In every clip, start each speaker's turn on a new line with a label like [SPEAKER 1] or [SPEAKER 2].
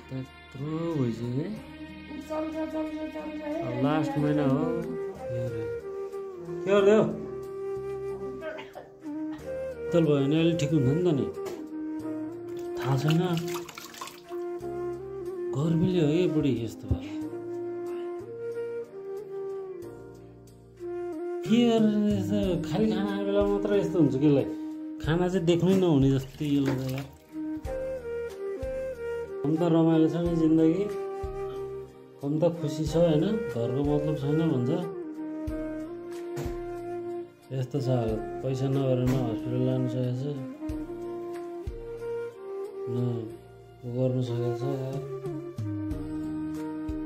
[SPEAKER 1] यत्रो भइसक्यो अब लास्ट महिना हो के गर्दै हो तल भयो भने अलि ठिक हुन्छ नि त नि थाहा छैन गर्मीले हो है बुढी यस्तो भयो के गरेर यस्तो खाली खाना खाने बेला मात्र यस्तो हुन्छ कि यसलाई खाना चाहिँ देख्नै नहुने जस्तै यो लगा कम त रमाइलो छ नि जिन्दगी कम त खुसी छ होइन घरको मतलब छैन भन्छ यस्तो छ पैसा नभएर न हस्पिटल लानु सकेको छ न गर्नु सकेको छ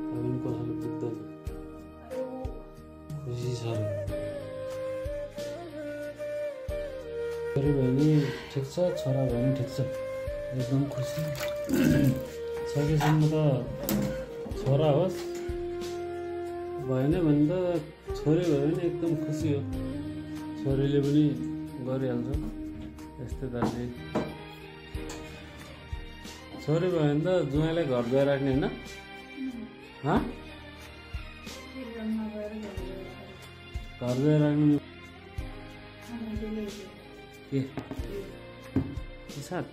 [SPEAKER 1] पनि कसैले बुझ्दैन खुसी छ छोरी भयो भने ठिक छ छोरा भयो भने ठिक छ एकदम खुसी सकेसम्म त छोरा होस् भएन भने त छोरी भयो भने एकदम खुसी हो छोरीले पनि गरिहाल्छ यस्तै दाजु छोरी भयो भने त जुवाइँलाई घर गएर राख्ने होइन घर गएर राख्नु के साथ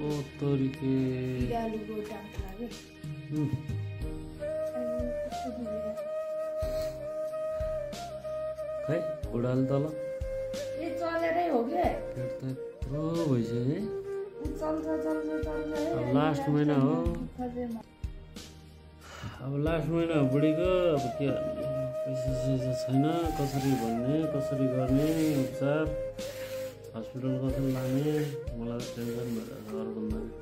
[SPEAKER 1] ओ तोरीके खै उडाल तल
[SPEAKER 2] चलेरै हो के
[SPEAKER 1] यत्रो भइसक्यो अब लास्ट महिना हो अब लास्ट महिना हो बुढीको अब के पैसा सैसा छैन कसरी भन्ने कसरी गर्ने उपचार हस्पिटल कसरी लाने मलाई टेन्सन भइरहेको छ अर्को